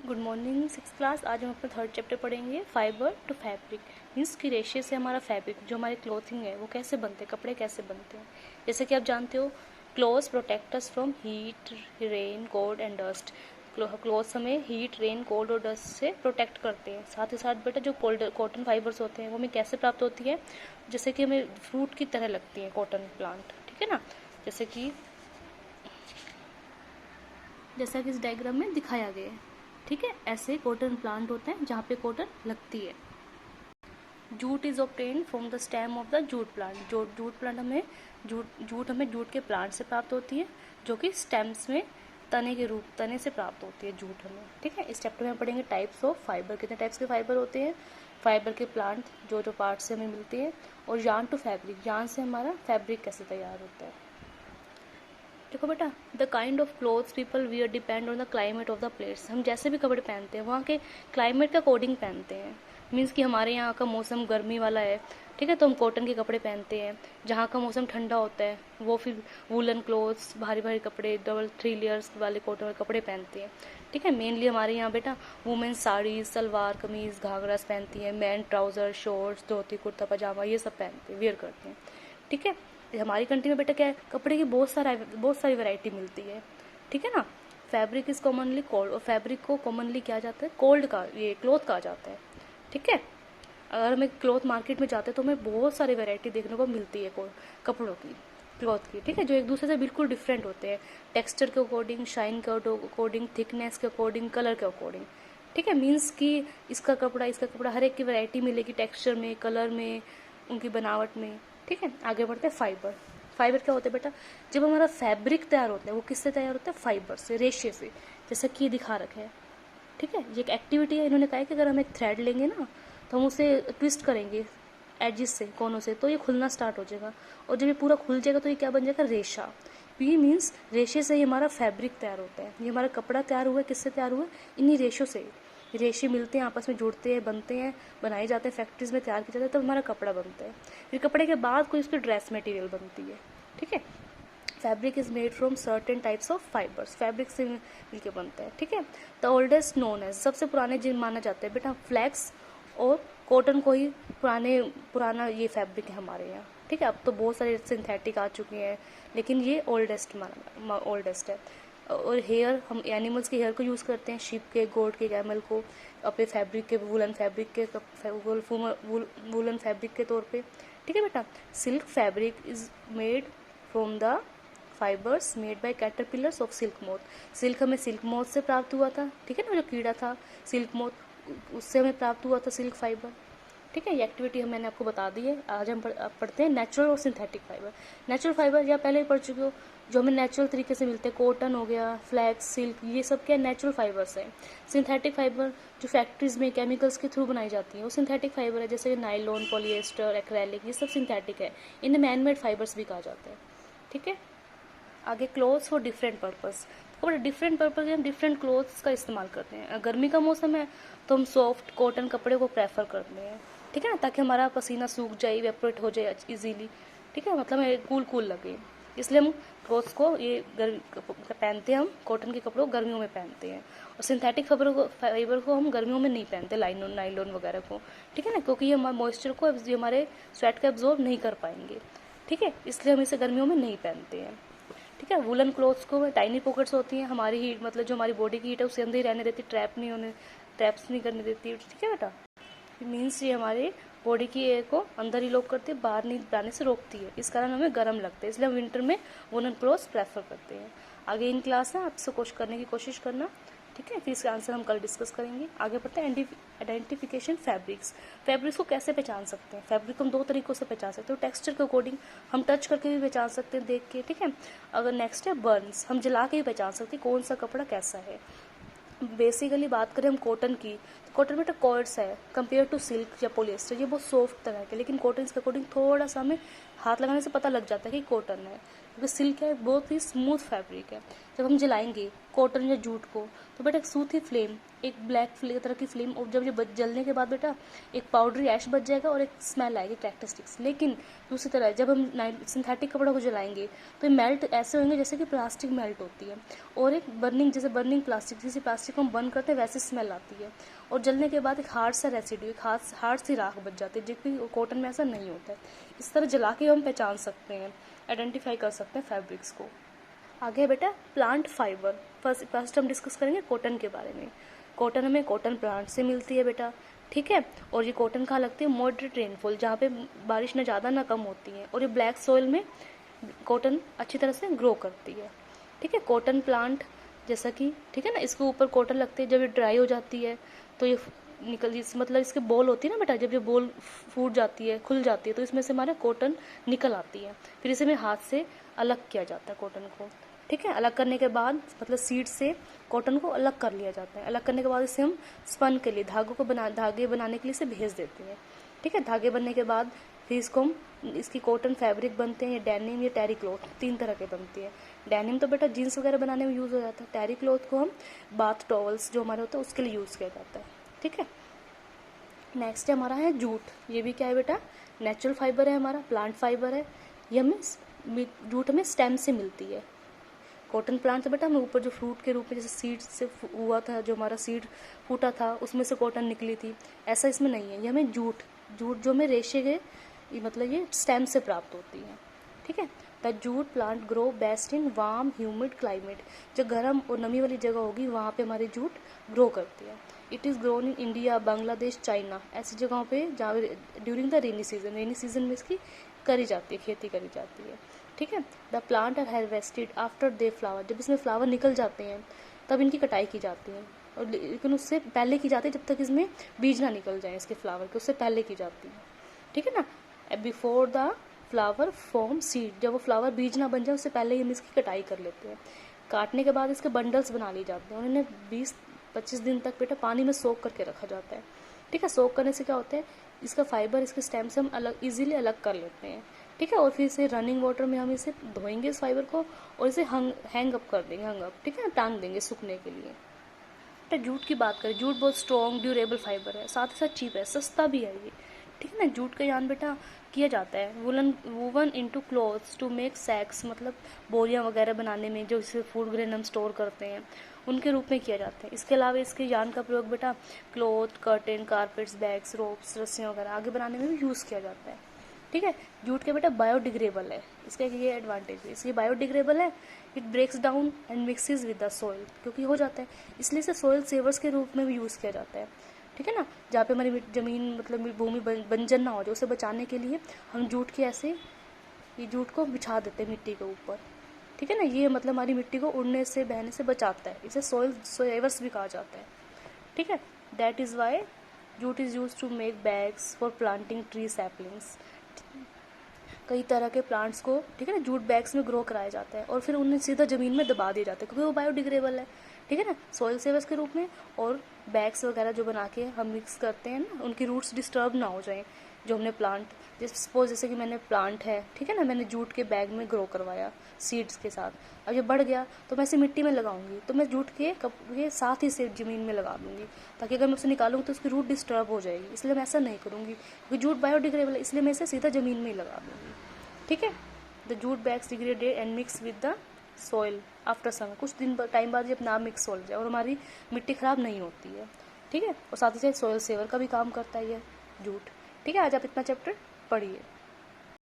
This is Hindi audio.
Good morning six class. आज हम अपना थर्ड चैप्टर पढ़ेंगे, फाइबर टू फैब्रिक। मीन्स की रेशे से हमारा फैब्रिक जो हमारे क्लोथिंग है वो कैसे बनते हैं, कपड़े कैसे बनते हैं। जैसे कि आप जानते हो, clothes protect us from heat, rain, cold and dust. Clothes हमें हीट, रेन, कोल्ड और डस्ट से प्रोटेक्ट करते हैं। साथ ही साथ बेटा जो कॉटन फाइबर्स होते हैं वो हमें कैसे प्राप्त होती है, जैसे कि हमें फ्रूट की तरह लगती है कॉटन प्लांट, ठीक है ना। जैसा कि इस डायग्राम में दिखाया गया है, ठीक है। ऐसे कॉटन प्लांट होते हैं जहाँ पे कॉटन लगती है। Jute is obtain from the stem of the jute plant. Jute plant हमें जूट के प्लांट से प्राप्त होती है, जो कि स्टेम्स में तने से प्राप्त होती है जूट हमें, ठीक है। इस चैप्टर में हम पढ़ेंगे टाइप्स ऑफ फाइबर, कितने टाइप्स के फाइबर होते हैं, फाइबर के प्लांट जो पार्ट से हमें मिलते हैं, और यार्न टू फैब्रिक, यार्न से हमारा फैब्रिक कैसे तैयार होता है। देखो बेटा, the kind of clothes people wear depend on the climate of the place. हम जैसे भी कपड़े पहनते हैं वहाँ के क्लाइमेट के अकॉर्डिंग पहनते हैं। मीन्स कि हमारे यहाँ का मौसम गर्मी वाला है, ठीक है, तो हम कॉटन के कपड़े पहनते हैं। जहाँ का मौसम ठंडा होता है वो फिर वूलन क्लोथ्स, भारी भारी कपड़े, डबल 3 लेयर्स वाले कॉटन वाले कपड़े पहनते हैं, ठीक है। मेनली हमारे यहाँ बेटा वुमेन साड़ीज, सलवार कमीज, घाघरास पहनती हैं। मैन ट्राउजर, शॉर्ट्स, धोती, कुर्ता पजामा ये सब पहनते हैं, वियर करते हैं, ठीक है। हमारी कंट्री में बेटा क्या है, कपड़े की बहुत सारी वैरायटी मिलती है, ठीक है ना। फैब्रिक इज कॉमनली कोल्ड, और फैब्रिक को कॉमनली क्या जाता है, कोल्ड का ये क्लोथ कहा जाता है, ठीक है। अगर हमें क्लोथ मार्केट में जाते हैं तो हमें बहुत सारी वैरायटी देखने को मिलती है कपड़ों की, क्लॉथ की, ठीक है, जो एक दूसरे से बिल्कुल डिफरेंट होते हैं, टेक्सचर के अकॉर्डिंग, शाइन के अकॉर्डिंग, थिकनेस के अकॉर्डिंग, कलर के अकॉर्डिंग, ठीक है। मीन्स कि इसका कपड़ा हर एक की वैरायटी मिलेगी, टेक्सचर में, कलर में, उनकी बनावट में, ठीक है। आगे बढ़ते हैं फाइबर। फाइबर क्या होता है बेटा, जब हमारा फैब्रिक तैयार होता है वो किससे तैयार होता है, फाइबर से, रेशे से, जैसा कि ये दिखा रखा है, ठीक है। ये एक एक्टिविटी है, इन्होंने कहा है कि अगर हम एक थ्रेड लेंगे ना तो हम उसे ट्विस्ट करेंगे एजिस से, कोनों से, तो ये खुलना स्टार्ट हो जाएगा, और जब ये पूरा खुल जाएगा तो ये क्या बन जाएगा, रेशा। ये मीन्स रेशे से ही हमारा फैब्रिक तैयार होता है। ये हमारा कपड़ा तैयार हुआ है, किससे तैयार हुआ है, इन्हीं रेशों से। रेशे मिलते हैं, आपस में जुड़ते हैं, बनते हैं, बनाए जाते हैं, फैक्ट्रीज में तैयार किया जाता है, तब हमारा कपड़ा बनता है। फिर कपड़े के बाद कोई उस पर ड्रेस मटेरियल बनती है, ठीक है। Fabric is made from certain types of fibres, fabric से मिलकर बनता है, ठीक है। द ओल्डेस्ट नोन एज, सबसे पुराने जिन माना जाता है बेटा फ्लैक्स और कॉटन को ही पुराना ये फैब्रिक है हमारे यहाँ, ठीक है। अब तो बहुत सारे सिंथेटिक आ चुके हैं, लेकिन ये ओल्डेस्ट है। और हेयर, हम एनिमल्स के हेयर को यूज़ करते हैं, शीप के, गोट के, कैमल को, अपने फैब्रिक के, वुलन फैब्रिक के तौर पे, ठीक है बेटा। Silk fabric is made from the fibres made by caterpillars of silk moth. Silk हमें सिल्क मोथ से प्राप्त हुआ था, ठीक है ना, जो कीड़ा था सिल्क मोथ, उससे हमें प्राप्त हुआ था सिल्क फाइबर, ठीक है। ये एक्टिविटी मैंने आपको बता दी है। आज हम पढ़ते हैं नेचुरल और सिंथेटिक फाइबर। नेचुरल फाइबर या पहले ही पढ़ चुके हो, जो हमें नेचुरल तरीके से मिलते हैं, कॉटन हो गया, फ्लैक्स, सिल्क, ये सब क्या नेचुरल फाइबर्स हैं। सिंथेटिक फाइबर जो फैक्ट्रीज में केमिकल्स के थ्रू बनाई जाती है वो सिंथेटिक फाइबर है, जैसे नाइलॉन, पॉलिएस्टर, एक्रेलिक, ये सब सिंथेटिक है। इन्हें मैन मेड फाइबर्स भी कहा जाता है, ठीक है। आगे क्लोथ्स फॉर डिफरेंट पर्पस, तो डिफरेंट पर्पज हम डिफरेंट क्लोथ्स का इस्तेमाल करते हैं। गर्मी का मौसम है तो हम सॉफ्ट कॉटन कपड़े को प्रेफर करते हैं, ठीक है ना, ताकि हमारा पसीना सूख जाए, इवेपोरेट हो जाए इजीली, ठीक है, मतलब हमें कूल लगे, इसलिए हम क्लोथ्स को ये पहनते हैं, हम कॉटन के कपड़ों को गर्मियों में पहनते हैं। और सिंथेटिक फाइबर को हम गर्मियों में नहीं पहनते, नाइलॉन वगैरह को, ठीक है ना, क्योंकि ये हमारे मॉइस्चर को, हमारे स्वेट को एब्जॉर्ब नहीं कर पाएंगे, ठीक है, इसलिए हम इसे गर्मियों में नहीं पहनते हैं, ठीक है। वुलन क्लोथ्स को टाइनी पॉकेट्स होती हैं, हमारी हीट, मतलब जो हमारी बॉडी की हीट है उसे अंदर ही रहने देती, ट्रैप्स नहीं करने देती, ठीक है बेटा। मीन्स ये हमारे बॉडी की एयर को अंदर ही लॉक करती है, बाहर नहीं जाने से रोकती है, इस कारण हमें गर्म लगता है, इसलिए हम विंटर में वुलन क्लोथ्स प्रेफर करते हैं। आगे इन क्लास है आपसे क्वेश्चन करने की कोशिश करना, ठीक है, फिर इसका आंसर हम कल डिस्कस करेंगे। आगे बढ़ते हैं आइडेंटिफिकेशन फैब्रिक्स को कैसे पहचान सकते हैं। फैब्रिक को हम 2 तरीकों से पहचान सकते हैं, टेक्सचर के अकॉर्डिंग, हम टच करके भी पहचान सकते हैं, देख के, ठीक है। अगर नेक्स्ट है बर्न्स, हम जला के भी पहचान सकते हैं कौन सा कपड़ा कैसा है। बेसिकली बात करें हम कॉटन की, तो कॉटन में तो कॉर्ड्स है कंपेयर टू सिल्क या पोलिएस्टर, ये बहुत सॉफ्ट तरह के, लेकिन कॉटन के अकॉर्डिंग थोड़ा सा हमें हाथ लगाने से पता लग जाता है कि कॉटन है, क्योंकि सिल्क क्या है, बहुत ही स्मूथ फैब्रिक है। जब हम जलाएंगे कॉटन या जूट को तो बेटा एक सूथी फ्लेम, एक ब्लैक तरह की फ्लेम, और जब ये जलने के बाद बेटा एक पाउडरी ऐश बच जाएगा और एक स्मेल आएगी कैरेक्टरिस्टिक्स। लेकिन दूसरी तरह जब हम सिंथेटिक कपड़ों को जलाएंगे तो ये मेल्ट ऐसे होंगे जैसे कि प्लास्टिक मेल्ट होती है, और एक बर्निंग, जैसे बर्निंग प्लास्टिक, जैसे प्लास्टिक को हम बर्न करते हैं वैसे स्मेल आती है, और जलने के बाद एक हार्ड सा रेसिड्यू, एक हार्ड सी राख बच जाती है, जबकि कॉटन में ऐसा नहीं होता है। इस तरह जला के हम पहचान सकते हैं, आइडेंटिफाई कर सकते हैं फैब्रिक्स को। आगे है बेटा प्लांट फाइबर। फर्स्ट हम डिस्कस करेंगे कॉटन के बारे में। कॉटन हमें कॉटन प्लांट से मिलती है बेटा, ठीक है। और ये कॉटन कहाँ लगती है, मॉडरेट रेनफॉल, जहाँ पे बारिश न ज़्यादा ना कम होती है, और ये ब्लैक सॉइल में कॉटन अच्छी तरह से ग्रो करती है, ठीक है। कॉटन प्लांट जैसा कि, ठीक है ना, इसके ऊपर कॉटन लगती है, जब ये ड्राई हो जाती है तो ये मतलब इसके बॉल होती है ना बेटा, जब ये बॉल फूट जाती है, खुल जाती है, तो इसमें से हमारे कॉटन निकल आती है। फिर इसे हमें हाथ से अलग किया जाता है कॉटन को, ठीक है। अलग करने के बाद मतलब सीड से कॉटन को अलग कर लिया जाता है। अलग करने के बाद इसे हम स्पन के लिए, धागे बनाने के लिए इसे भेज देते हैं, ठीक है। धागे बनने के बाद फिर इसको हम, इसकी कॉटन फैब्रिक बनते हैं, डेनिम या टेरी क्लॉथ, 3 तरह के बनती है। डेनिम तो बेटा जीन्स वगैरह बनाने में यूज़ हो जाता है। टेरी क्लॉथ को हम बाथ टॉवल्स जो हमारे होते हैं उसके लिए यूज़ किया जाता है, ठीक है। नेक्स्ट हमारा है जूट। ये भी क्या है बेटा, नेचुरल फाइबर है, हमारा प्लांट फाइबर है। ये हमें जूट हमें स्टेम से मिलती है। कॉटन प्लांट से बेटा हमें ऊपर जो फ्रूट के रूप में जैसे सीड से हुआ था, जो हमारा सीड फूटा था उसमें से कॉटन निकली थी, ऐसा इसमें नहीं है। ये हमें जूट जो हमें रेशे के मतलब ये स्टेम से प्राप्त होती है, ठीक है। The jute plant grow best in warm humid climate. जो गर्म और नमी वाली जगह होगी वहाँ पे हमारी जूट ग्रो करती है। It is grown in India, Bangladesh, China, ऐसी जगहों पे जहाँ ड्यूरिंग द रेनी सीजन में इसकी करी जाती है, खेती करी जाती है, ठीक है। The plant are harvested after they flower. जब इसमें फ्लावर निकल जाते हैं तब इनकी कटाई की जाती है, और लेकिन उससे पहले की जाती है, जब तक इसमें बीज ना निकल जाए इसके फ्लावर के, उससे पहले की जाती है, ठीक है ना। Before the flower form seed, जब वो फ्लावर बीज ना बन जाए उससे पहले ही हम इसकी कटाई कर लेते हैं। काटने के बाद इसके बंडल्स बना लिए जाते हैं, उन्हें 20-25 दिन तक बेटा पानी में सोख करके रखा जाता है, ठीक है। सोख करने से क्या होता है, इसका फाइबर इसके स्टेम से हम इजीली अलग कर लेते हैं, ठीक है। और फिर इसे रनिंग वाटर में हम इसे धोएंगे इस फाइबर को, और इसे हैंग अप कर देंगे, ठीक है, टांग देंगे सूखने के लिए। तो जूट की बात करें, जूट बहुत स्ट्रॉन्ग ड्यूरेबल फाइबर है, साथ ही साथ चीप है, सस्ता भी है ये, ठीक है ना। जूट का यान बेटा किया जाता है woven into cloths to make sacks, मतलब बोरियां वगैरह बनाने में, जो इसे फूड ग्रेन हम स्टोर करते हैं उनके रूप में किया जाता है। इसके अलावा इसके यान का प्रयोग बेटा cloth, curtain, carpets, bags, ropes, रस्सियाँ वगैरह आगे बनाने में भी यूज़ किया जाता है, ठीक है। जूट के बेटा बायोडिग्रेबल है, इसका ये एडवांटेज है, इसलिए बायोडिग्रेबल है। It breaks down and mixes with the soil, क्योंकि हो जाता है, इसलिए इसे सॉइल सेवर्स के रूप में भी यूज़ किया जाता है, ठीक है ना। जहाँ पे हमारी ज़मीन मतलब भूमि बंजर ना हो जाए, उसे बचाने के लिए हम जूट के ऐसे ये जूट को बिछा देते हैं मिट्टी के ऊपर, ठीक है ना। ये मतलब हमारी मिट्टी को उड़ने से, बहने से बचाता है, इसे सॉइल सेवर्स भी कहा जाता है, ठीक है। That is why jute is use to make bags for planting tree saplings. कई तरह के प्लांट्स को, ठीक है ना, जूट बैग्स में ग्रो कराया जाता है, और फिर उन्हें सीधा ज़मीन में दबा दिया जाता है, क्योंकि वो बायोडिग्रेबल है, ठीक है ना, सॉइल सेवर्स के रूप में। और बैग्स वगैरह जो बना के हम मिक्स करते हैं ना, उनकी रूट्स डिस्टर्ब ना हो जाएं, जो हमने प्लांट, सपोज जैसे कि मैंने प्लांट है, ठीक है ना, मैंने जूट के बैग में ग्रो करवाया सीड्स के साथ, अब ये बढ़ गया तो मैं इसे मिट्टी में लगाऊंगी, तो मैं जूट के साथ ही इसे ज़मीन में लगा दूंगी, ताकि अगर मैं उसे निकालूंगी तो उसकी रूट डिस्टर्ब हो जाएगी, इसलिए मैं ऐसा नहीं करूँगी, क्योंकि जूट बायोडिग्रेबल है, इसलिए मैं इसे सीधा ज़मीन में ही लगा दूँगी, ठीक है। The jute bags degraded and mix with the soil after summer. कुछ दिन टाइम बाद जब ना मिक्स हो जाए और हमारी मिट्टी ख़राब नहीं होती है, ठीक है। और साथ ही साथ सॉइल सेवर का भी काम करता है ये जूट, ठीक है। आज आप इतना चैप्टर पढ़िए।